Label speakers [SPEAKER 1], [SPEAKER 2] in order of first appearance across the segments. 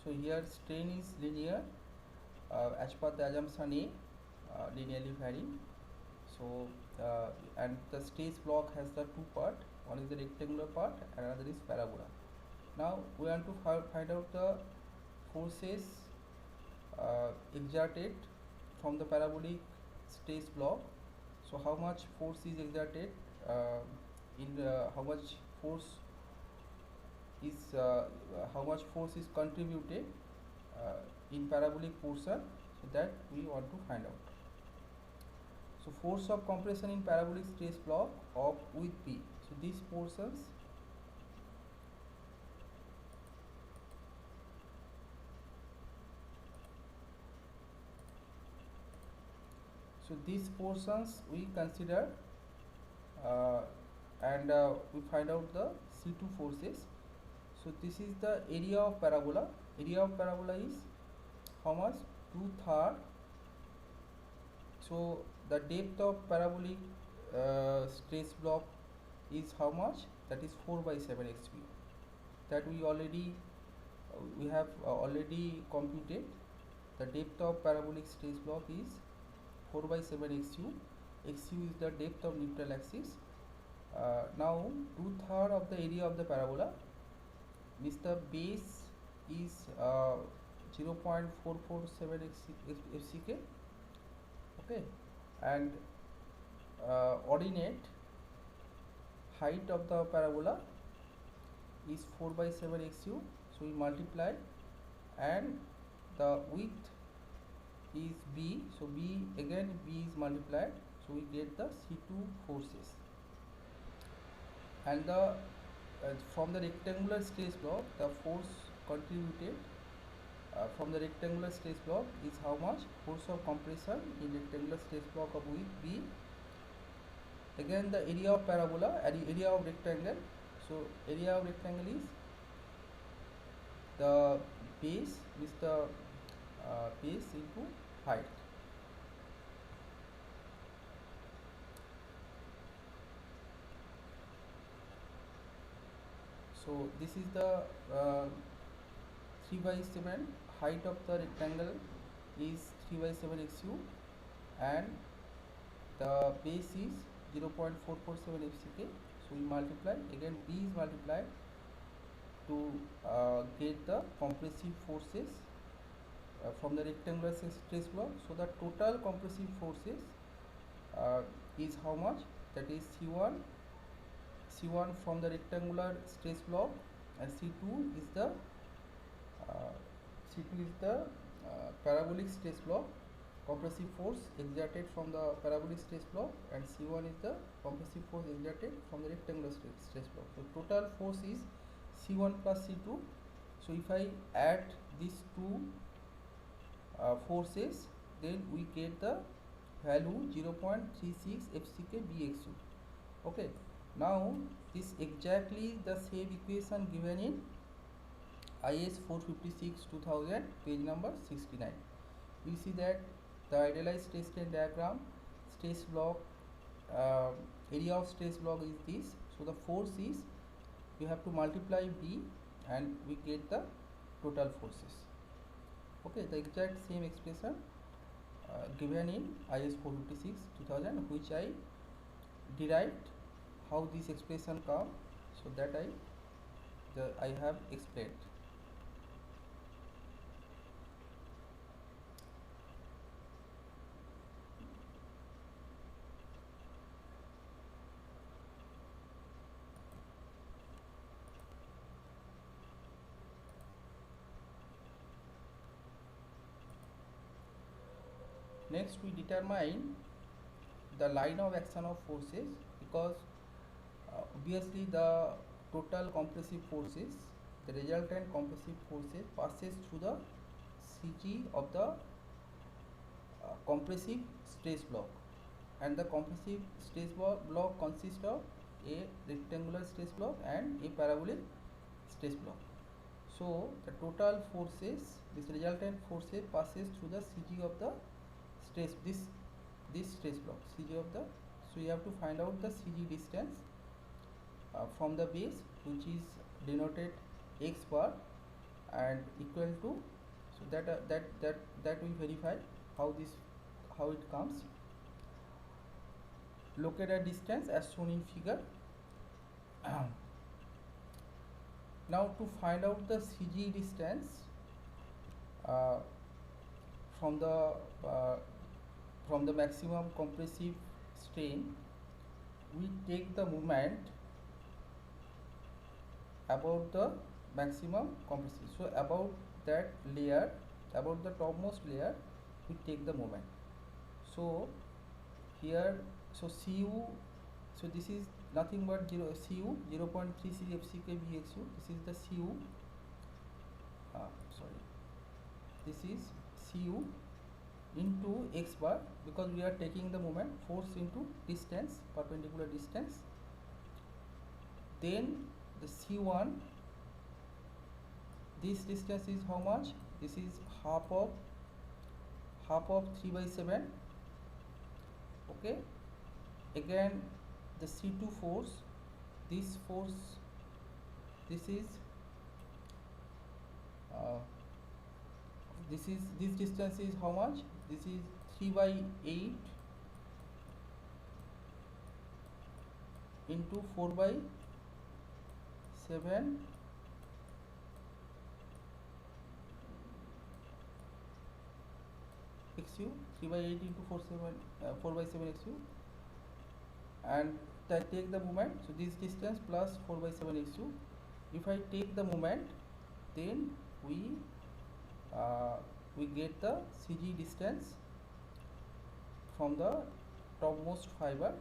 [SPEAKER 1] So here strain is linear as per the assumption A, linearly varying. So and the stress block has the two part, one is the rectangular part and another is parabola. Now we want to find out the forces exerted from the parabolic stress block. So how much force is exerted, how much force is contributed in parabolic portion, so that we want to find out. So force of compression in parabolic stress block of with P. So these portions we consider and we find out the C2 forces. So this is the area of parabola. Area of parabola is how much? 2/3. So the depth of parabolic stress block is how much? That is 4/7 XU. That we have already computed. The depth of parabolic stress block is 4/7 XU. XU is the depth of neutral axis. Now 2/3 of the area of the parabola means the base is 0.447 FCK. Okay, and ordinate height of the parabola is 4/7 XU. So we multiply, and the width is B. So B is multiplied. So we get the C2 forces. And the from the rectangular stress block, the force contributed from the rectangular stress block is how much? Force of compression in rectangular stress block of width B. Again the area of parabola, area of rectangle. So area of rectangle is the base is the base into height. So this is the 3/7 height of the rectangle is 3/7 XU, and the base is 0.447 FCK. So we multiply, again B is multiplied to get the compressive forces from the rectangular stress block. So the total compressive forces is how much? That is C1 from the rectangular stress block, and C2 is the parabolic stress block compressive force exerted from the parabolic stress block, and C1 is the compressive force exerted from the rectangular stress block. So total force is C1 plus C2. So if I add these two forces, then we get the value 0.36 FCK BXU. Okay, now this exactly the same equation given in IS 456 2000, page number 69. We see that the idealized stress strain diagram, stress block, area of stress block is this. So the force is, you have to multiply B and we get the total forces. Okay, the exact same expression given in IS 456 2000, which I derived how this expression come, so that I have explained. Next we determine the line of action of forces, because obviously the total compressive forces, the resultant compressive forces passes through the CG of the compressive stress block, and the compressive stress block consists of a rectangular stress block and a parabolic stress block. So the total forces, this resultant forces passes through the CG of the stress, this stress block, CG of the. So you have to find out the CG distance from the base, which is denoted x bar, and equal to, so that we verify how it comes. Locate a distance as shown in figure. Now to find out the CG distance uh, from the uh, from the maximum compressive strain, we take the moment about the maximum compressive. So about that layer, about the topmost layer, we take the moment. So here, so Cu, so this is nothing but Cu 0.36 FCK Bxu. This is the Cu. Sorry, this is Cu into x bar, because we are taking the moment, force into distance, perpendicular distance. Then the C1, this distance is how much? This is half of 3/7. Okay. Again the C2 force, this is this distance is how much? This is 3/8 into 4/7 XU, 3/8 into 4/7 XU, and that take the moment. So this distance plus 4/7 XU. If I take the moment, then we get the CG distance from the topmost fiber,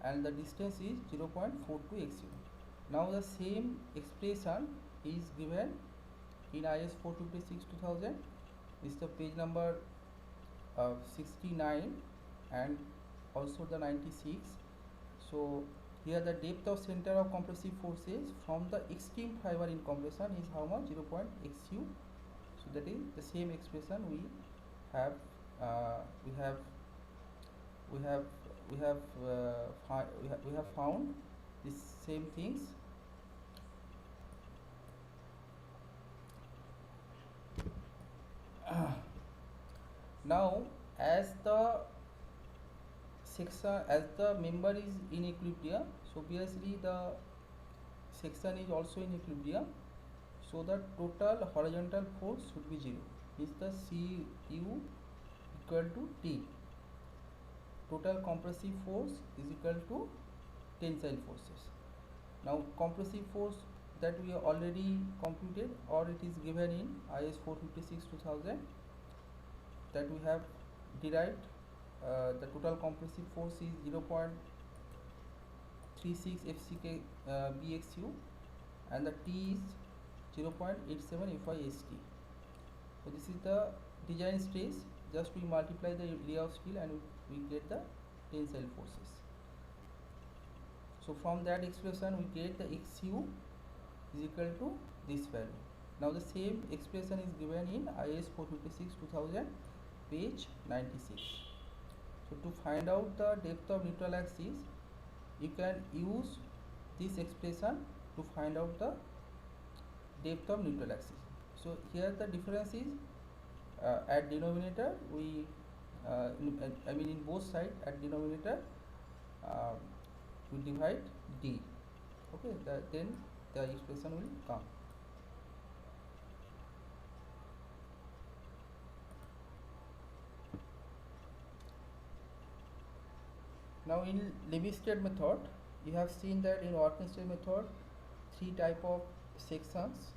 [SPEAKER 1] and the distance is 0.42 XU. Now the same expression is given in IS 456/2000. This is the page number 69 and also the 96. So here the depth of center of compressive forces from the extreme fiber in compression is how much? 0.xu. So that is the same expression we have found these same things. Now as the member is in equilibrium, so obviously the section is also in equilibrium, so the total horizontal force should be 0. Is the Cu equal to T. Total compressive force is equal to tensile forces. Now compressive force that we have already computed, or it is given in IS 456/2000, that we have derived. The total compressive force is 0.36 FCK Bxu, and the T is 0.87 FySt. So this is the design stress. Just we multiply the area of steel and we get the tensile forces. So from that expression we get the Xu is equal to this value. Now the same expression is given in IS 456/2000, page 96. So to find out the depth of neutral axis, you can use this expression to find out the depth of neutral axis. So here the difference is at denominator we in both sides at denominator we divide d. Okay, then the expression will come. Now in Levi-Strade method, you have seen that in Working-Strade method, 3 type of sections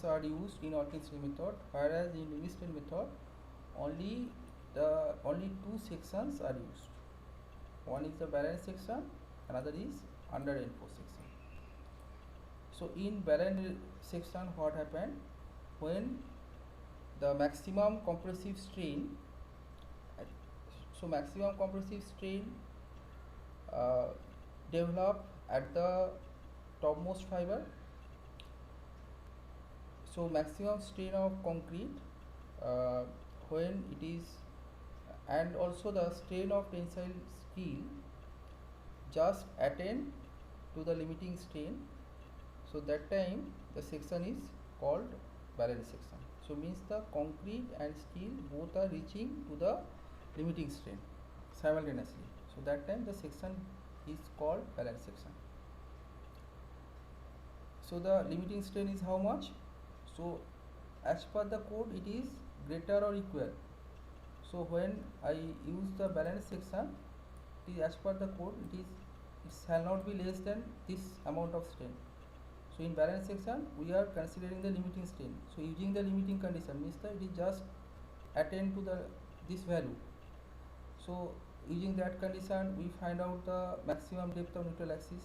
[SPEAKER 1] are used in Working-Strade method, whereas in Levi-Strade method only 2 sections are used. One is the barren section, another is under-reinforced section. So in barren section, what happened when the maximum compressive strain, develop at the topmost fiber. So maximum strain of concrete when it is, and also the strain of tensile steel just attend to the limiting strain So that time the section is called balance section. So means the concrete and steel both are reaching to the limiting strain simultaneously. So that time the section is called balance section. So the limiting strain is how much? So as per the code it is greater or equal. So when I use the balance section, it is as per the code it shall not be less than this amount of strain. So in balance section we are considering the limiting strain. So using the limiting condition means that it is just attain to the this value. So using that condition we find out the maximum depth of neutral axis.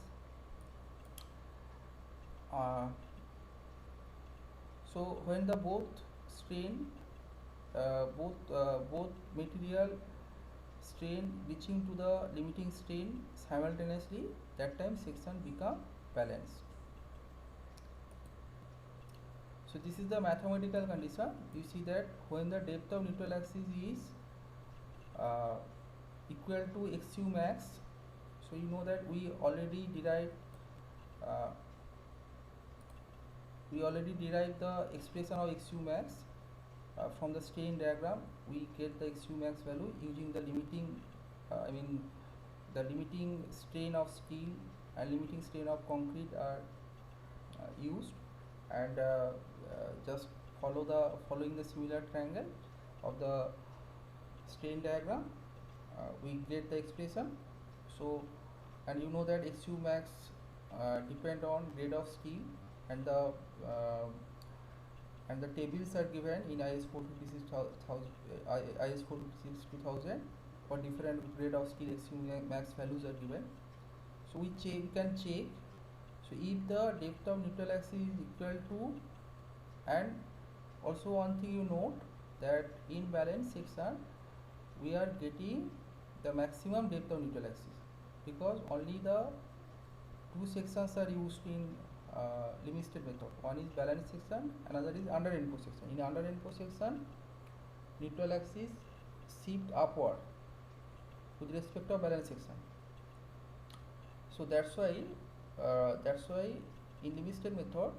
[SPEAKER 1] So when the both strain both material strain reaching to the limiting strain simultaneously, that time section become balanced. So this is the mathematical condition. You see that when the depth of neutral axis is equal to xu max, so you know that we already derived the expression of xu max from the strain diagram. We get the xu max value using the limiting the limiting strain of steel and limiting strain of concrete are used, and just following the similar triangle of the strain diagram, we get the expression. So and you know that xu max depend on grade of steel, and the tables are given in IS 456 for different grade of steel xu max values are given. So we can check. So if the depth of neutral axis is equal to, and also one thing you note that in balance section we are getting the maximum depth of neutral axis, because only the two sections are used in limit state method. One is balance section, another is under end force section. In under end force section, neutral axis shift upward with respect to balance section. So that's why in limit state method,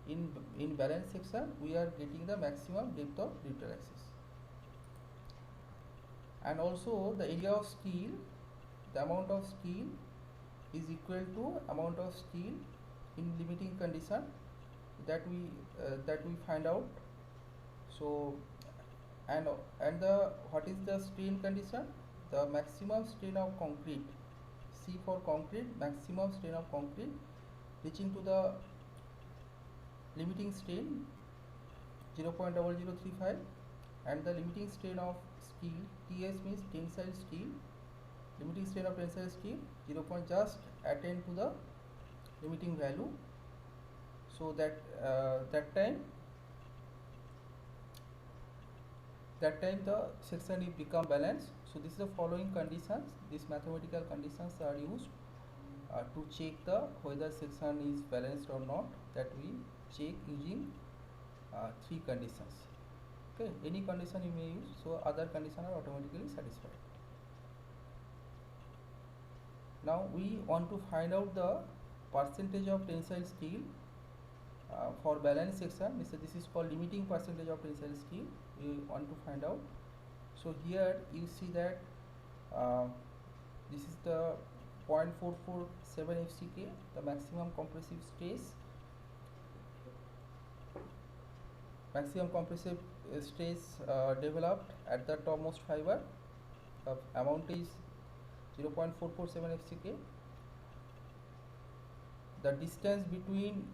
[SPEAKER 1] in balance section we are getting the maximum depth of neutral axis. And also the area of steel, the amount of steel is equal to amount of steel in limiting condition that we find out. So and the what is the strain condition? The maximum strain of concrete, C for concrete, maximum strain of concrete reaching to the limiting strain 0.0035, and the limiting strain of steel, TS means tensile steel, limiting strain of tensile steel 0. Just attain to the limiting value. So that time the section will become balanced. So this is the following conditions. These mathematical conditions are used to check the whether section is balanced or not. That we check using three conditions. Okay, any condition you may use, so other conditions are automatically satisfied. Now we want to find out the percentage of tensile steel for balance section. This is called limiting percentage of tensile steel. We want to find out. So here you see that this is the 0.447 FCK, the maximum compressive stress. Maximum compressive stress developed at the topmost fiber. The amount is 0.447 FCK. The distance between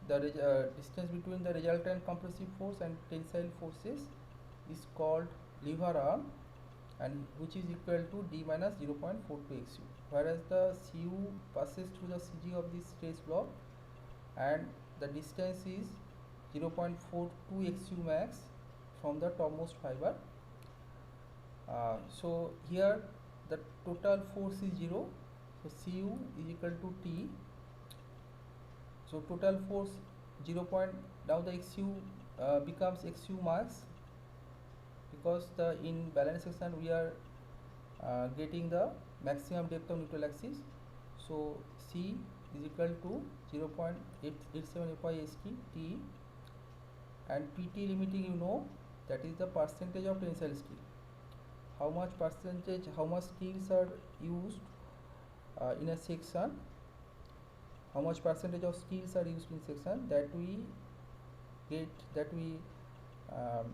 [SPEAKER 1] the resultant compressive force and tensile forces is called lever arm, and which is equal to D minus 0.42 XU, whereas the CU passes through the CG of this stress block, and the distance is 0.42 XU max from the topmost fiber. So here the total force is 0, so CU is equal to T. So total force 0. Now the XU becomes XU max, because in balance section we are getting the maximum depth of neutral axis. So C is equal to 0.887 FYST T, and PT limiting, you know, that is the percentage of tensile steel. How much percentage, how much steels are used in a section, how much percentage of steels are used in section, that we get, um,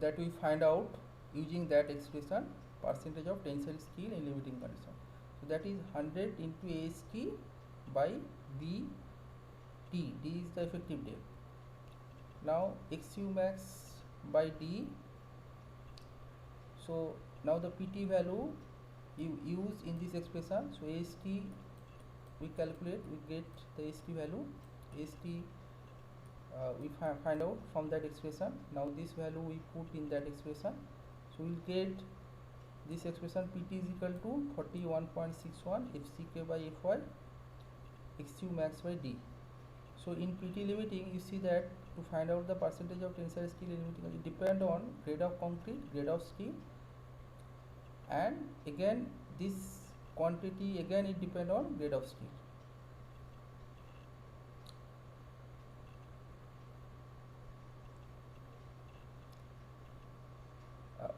[SPEAKER 1] that we find out using that expression, percentage of tensile steel in limiting condition. So that is 100 into AST by BT. D is the effective depth. Now XU max by D. So now the PT value you use in this expression. So AST we calculate, we get the AST value. AST we find out from that expression. Now this value we put in that expression. So we will get this expression, PT is equal to 41.61 FCK by Fy XU max by D. So in PT limiting, you see that to find out the percentage of tensile steel in limiting, it depend on grade of concrete, grade of steel, and again this quantity, again it depend on grade of steel.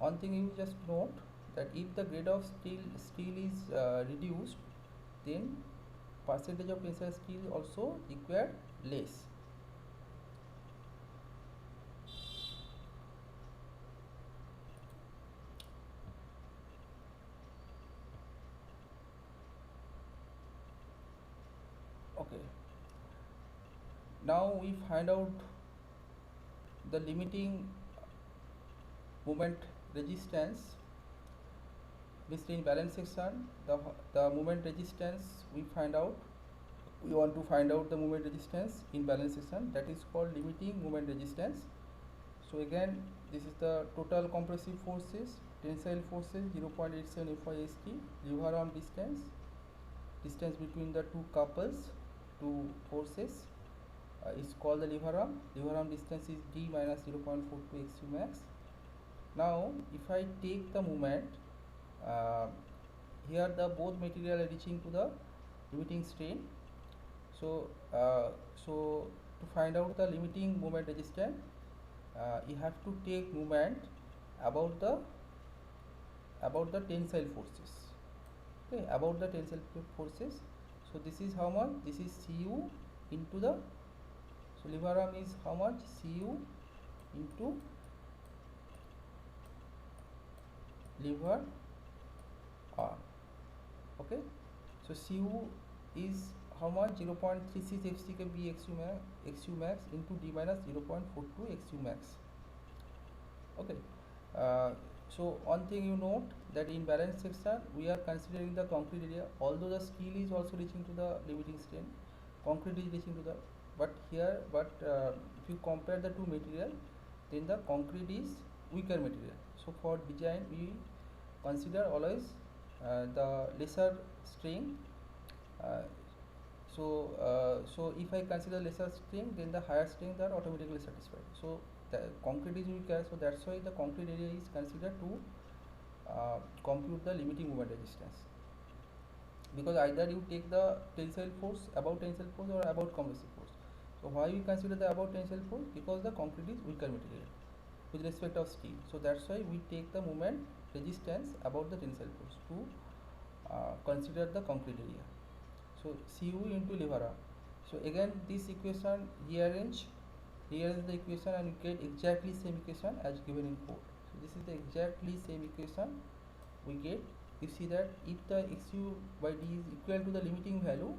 [SPEAKER 1] One thing you just note, that if the grade of steel is reduced, then percentage of tensile steel also required less. Okay, now we find out the limiting moment resistance. Basically in balance section, the moment resistance we find out, we want to find out the moment resistance in balance section, that is called limiting moment resistance. So again, this is the total compressive forces, tensile forces 0.87 FYST, lever arm distance between the two couples, two forces, is called the lever arm. Lever arm distance is D minus 0.42 XU max. Now if I take the moment, here the both material are reaching to the limiting strain. So so to find out the limiting moment resistance, you have to take moment about the tensile forces. Okay, about the tensile forces. So this is how much? This is Cu into the, so lever arm is how much? Cu into lever arm. Okay, so Cu is how much? 0.36 FCK B XU max into D minus 0.42 XU max. Okay, so one thing you note, that in balance section we are considering the concrete area, although the steel is also reaching to the limiting strain, concrete is reaching to the, but here, if you compare the two material, then the concrete is weaker material. So for design we consider always the lesser strain. So if I consider lesser strain, then the higher strength are automatically satisfied. So the concrete is weaker, so that's why the concrete area is considered to compute the limiting moment resistance, because either you take the tensile force, about tensile force, or about compressive force. So why we consider the about tensile force? Because the concrete is weaker material with respect of steel, so that's why we take the moment resistance about the tensile force to consider the concrete area. So Cu into lever arm. So again this equation rearrange the equation, and you get exactly same equation as given in code. So this is the exactly same equation we get. You see that if the Xu by D is equal to the limiting value,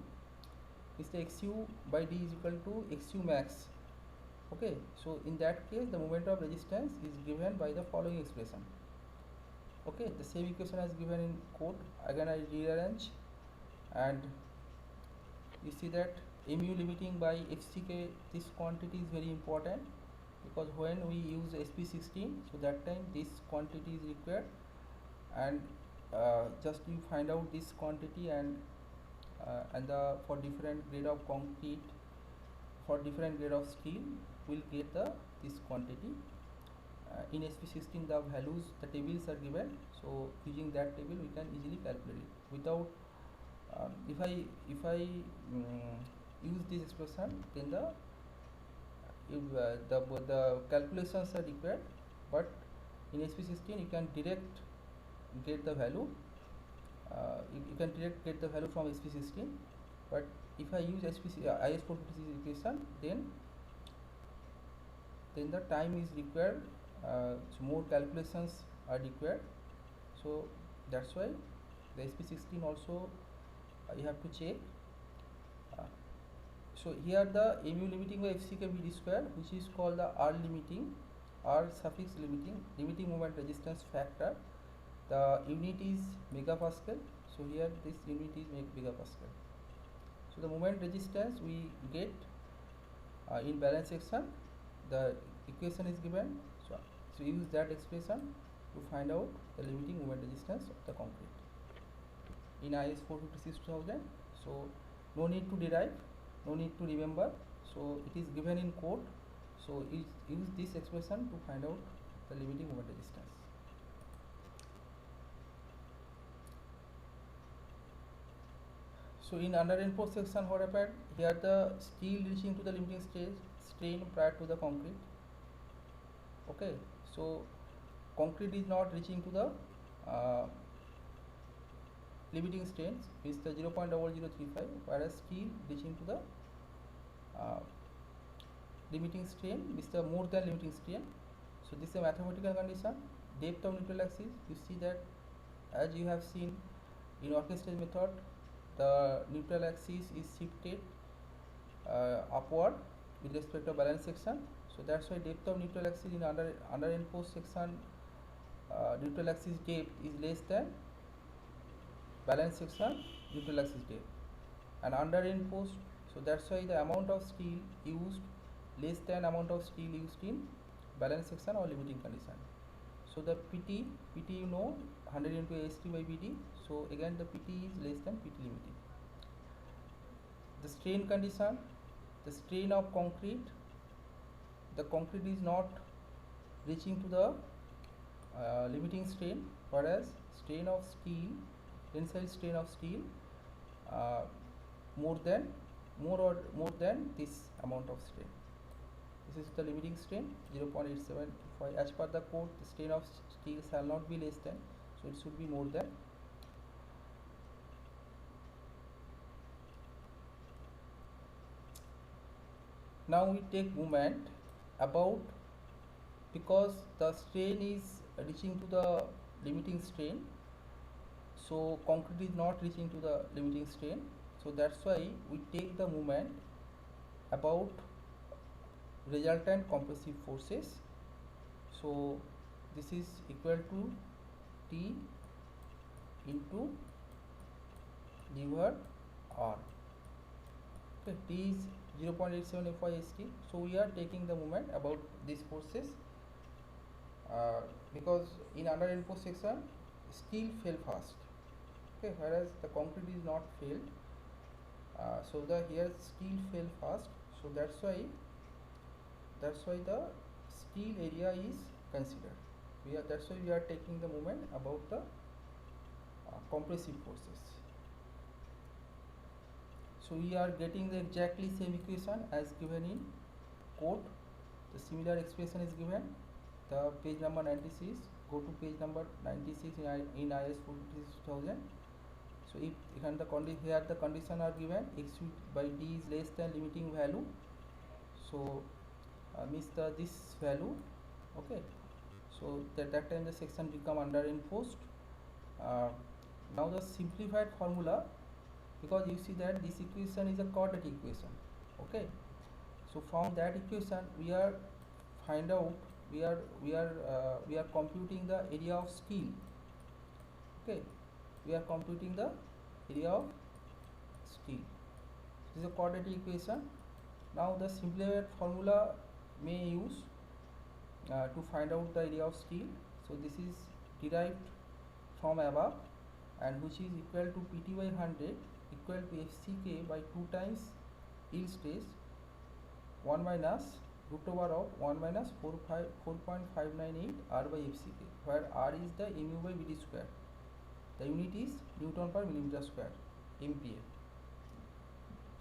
[SPEAKER 1] is the Xu by D is equal to Xu max. Okay, so in that case the moment of resistance is given by the following expression. Okay, the same equation as given in code. Again I rearrange, and you see that mu limiting by FCK, this quantity is very important, because when we use SP16, so that time this quantity is required, and just you find out this quantity, and the for different grade of concrete, for different grade of steel, we'll get this quantity. In SP16 the values, the tables are given, so using that table we can easily calculate it without if I use this expression, then the calculations are required, but in SP16 you can direct get the value. You can direct get the value from SP16, but if I use IS456 equation, then the time is required, so more calculations are required. So that's why the SP16 also you have to check. So here the mu limiting by FCK V d square, which is called the R limiting, R suffix limiting moment resistance factor. The unit is megapascal. So here this unit is megapascal. So the moment resistance we get in balance section, the equation is given. So use that expression to find out the limiting moment resistance of the concrete in IS 456-2000. So no need to derive, no need to remember. So it is given in code. So use this expression to find out the limiting moment resistance. So in under-reinforced section, what happened? Here the steel reaching to the limiting strain prior to the concrete. Okay, so concrete is not reaching to the limiting strains, is the 0.0035, whereas steel reaching to the limiting strain is the more than limiting strain. So this is a mathematical condition. Depth of neutral axis, you see that as you have seen in orchestrated method, the neutral axis is shifted upward with respect to balance section. So that's why depth of neutral axis in under reinforced section, neutral axis depth is less than balance section neutral axis depth, and under reinforced, so that's why the amount of steel used less than amount of steel used in balance section or limiting condition. So the PT you know 100 into AST by BD. So again the PT is less than PT limiting. The strain condition, the strain of concrete, the concrete is not reaching to the limiting strain, whereas strain of steel, tensile strain of steel more than this amount of strain. This is the limiting strain 0.875. As per the code, the strain of steel shall not be less than, so it should be more than. Now we take moment about, because the strain is reaching to the limiting strain, so concrete is not reaching to the limiting strain, so that's why we take the moment about resultant compressive forces. So this is equal to T into d over R. Okay, T is 0.87 Fy st. So we are taking the moment about these forces because in under reinforced section steel fell fast. Okay, whereas the concrete is not failed. So the here steel fell fast. So that's why the steel area is considered. That's why we are taking the moment about the compressive forces. So we are getting the exactly same equation as given in code. The similar expression is given. The page number 96. Go to page number 96 in IS 46000. So if here the condition are given, x by d is less than limiting value. So means this value. Okay. So that time the section become under reinforced. Now the simplified formula, because you see that this equation is a quadratic equation. Okay, so from that equation we are computing the area of steel. Okay, we are computing the area of steel. This is a quadratic equation. Now the simplified formula may use to find out the area of steel. So this is derived from above, and which is equal to PT by 100 equal to FCK by 2 times yield stress 1 minus root over of 1 minus 4.598 R by FCK, where R is the mu by BD square. The unit is Newton per millimeter square. MPa.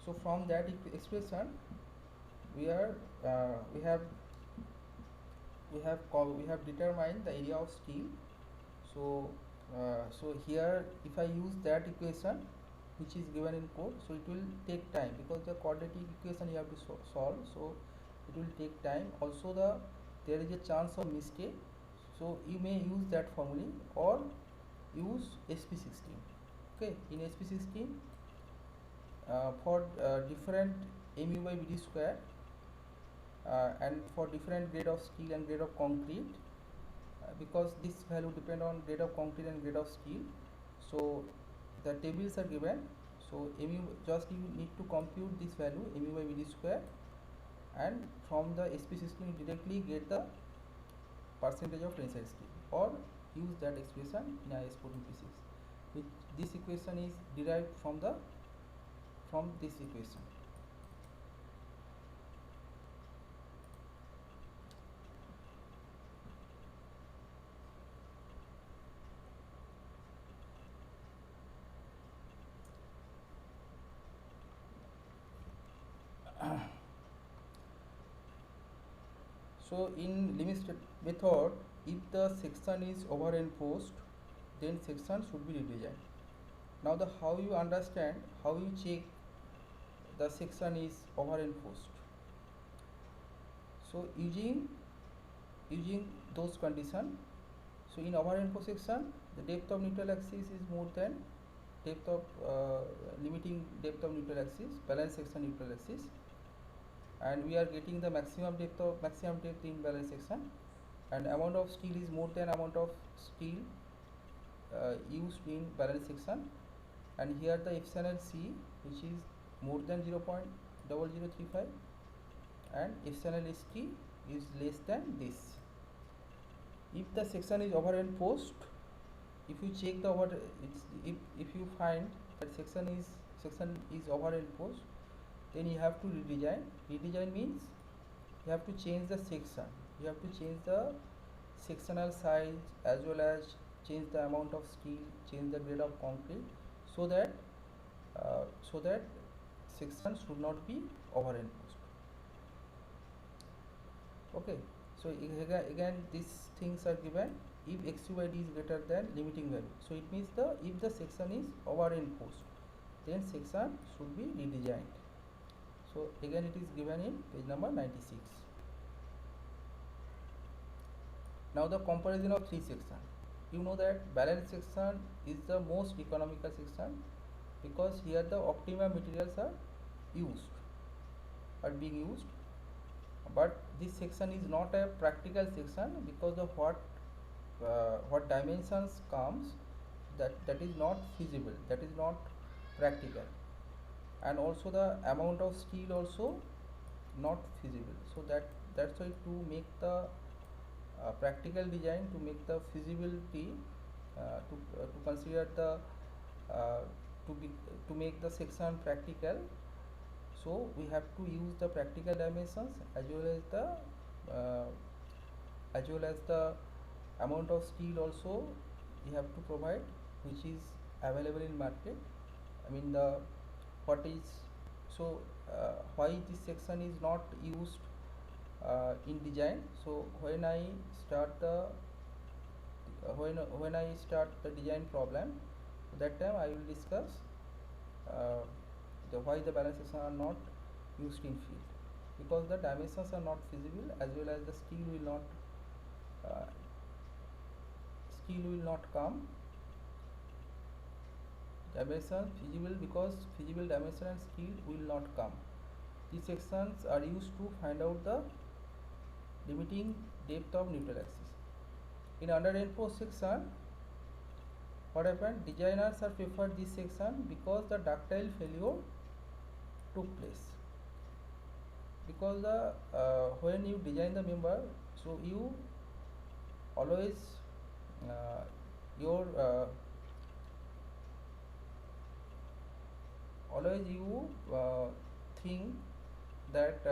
[SPEAKER 1] So from that expression we are we have determined the area of steel. So so here if I use that equation which is given in code, so it will take time because the quadratic equation you have to solve, so it will take time. Also there is a chance of mistake, so you may use that formula or use SP16. Okay, in SP16 for different mu by Vd square and for different grade of steel and grade of concrete, because this value depend on grade of concrete and grade of steel, so the tables are given. So mu, just you need to compute this value mu by Vd square, and from the SP16 you directly get the percentage of tensile steel, or use that expression in IS-456. Which this equation is derived from this equation. So in limit method, if the section is overimposed, then section should be redesigned. Now the how you understand, how you check the section is overimposed. So using those conditions, so in overimposed section, the depth of neutral axis is more than depth of limiting depth of neutral axis, balance section neutral axis, and we are getting the maximum depth in balance section, and amount of steel is more than amount of steel used in balance section, and here the epsilon C, which is more than 0.0035, and epsilon ST is less than this. If the section is overimposed, if you check the if you find that section is overimposed, then you have to redesign. Redesign means you have to change the section, you have to change the sectional size as well as change the amount of steel, change the grade of concrete, so that section should not be overimposed. Okay, so again these things are given if xu by d is greater than limiting value. So it means if the section is overimposed, then section should be redesigned. So again it is given in page number 96. Now the comparison of three sections. You know that balance section is the most economical section, because here the optimum materials are being used, but this section is not a practical section because of what dimensions comes, that is not feasible, that is not practical, and also the amount of steel also not feasible. So that's why to make the practical design, to make the feasibility, to consider the to make the section practical, so we have to use the practical dimensions as well as the amount of steel also we have to provide, which is available in market. I mean the what is, so why this section is not used in design. So when I start the design problem, that time I will discuss why the balance section are not used in field, because the dimensions are not feasible, as well as the steel will not come. Dimension feasible, because feasible dimension and steel will not come. These sections are used to find out the limiting depth of neutral axis. In underimposed section, what happened? Designers are preferred this section because the ductile failure took place. Because the when you design the member, so you always always you think that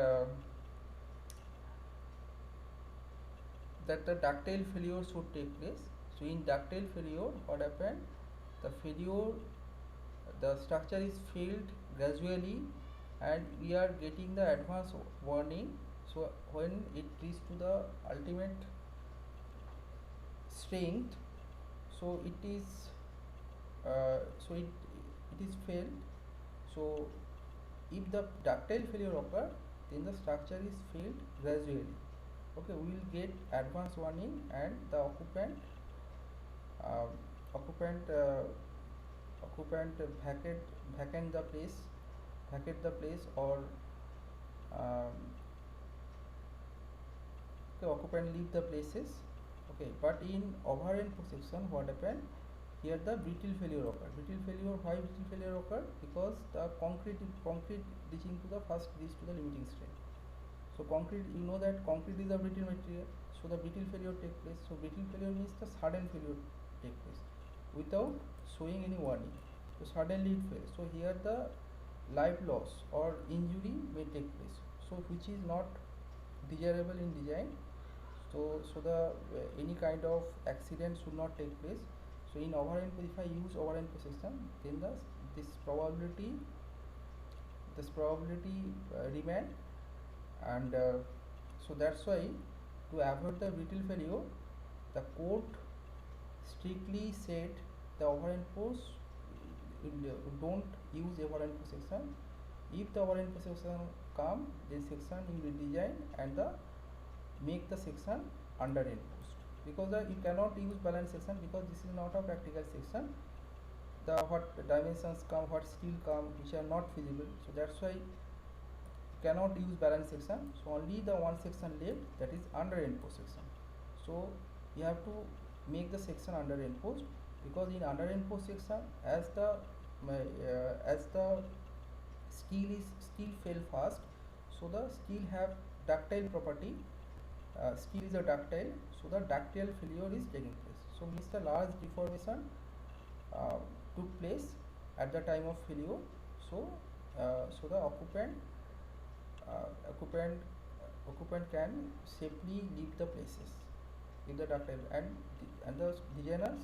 [SPEAKER 1] that the ductile failure should take place. So in ductile failure, what happened? The failure the structure is failed gradually and we are getting the advance warning. So when it reaches to the ultimate strength, so it is it is failed. So if the ductile failure occur, then the structure is failed gradually. Okay, we will get advance warning and the uh, occupant vacate the place or um, okay, occupant leave the places. Okay, but in overhand section what happened here, the brittle failure occur. Brittle failure, why brittle failure occur? Because the concrete reaching to the first reach to the limiting strength. So concrete, you know that concrete is a brittle material, so the brittle failure take place. So brittle failure means the sudden failure take place without showing any warning. So suddenly it fails. So here the life loss or injury may take place. So which is not desirable in design. So the any kind of accident should not take place. So in overhand, if I use overhand system, then this probability remain, and so that's why to avoid the brittle failure, the court strictly said the overhand force don't use overhand section. If the overhand section come, then section will be designed and the make the section under enforced, because you cannot use balance section because this is not a practical section. The what dimensions come, what steel come, which are not feasible. So that's why cannot use balance section. So only the one section left, that is under enforced section. So you have to make the section under enforced, because in under enforced section, as the steel fell fast, so the steel have ductile property. Steel is a ductile, so the ductile failure is taking place. So means the large deformation took place at the time of failure. So so the occupant can safely leave the places if the ductile, and the designers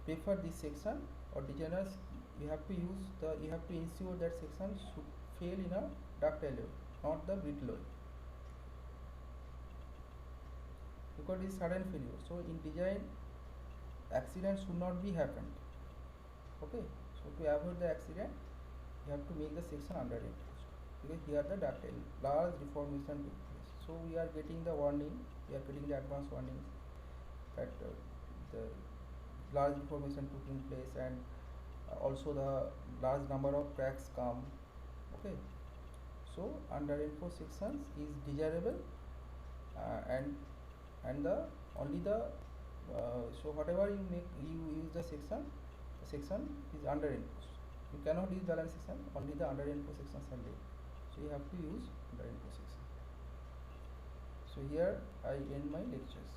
[SPEAKER 1] prefer this section, or designers you have to ensure that section should fail in a ductile way, not the brittle way, because it is sudden failure. So in design, accident should not be happened. Okay, so to avoid the accident, you have to make the section under enforced, because here the ductile large deformation took place. So we are getting the warning, we are getting the advance warnings that the large deformation took in place, and also the large number of cracks come. Okay, so under enforced sections is desirable, and the only the so whatever you use the section is under enforced. You cannot use balance section, only the under enforced sections are there. So you have to use under enforced section. So here I end my lectures.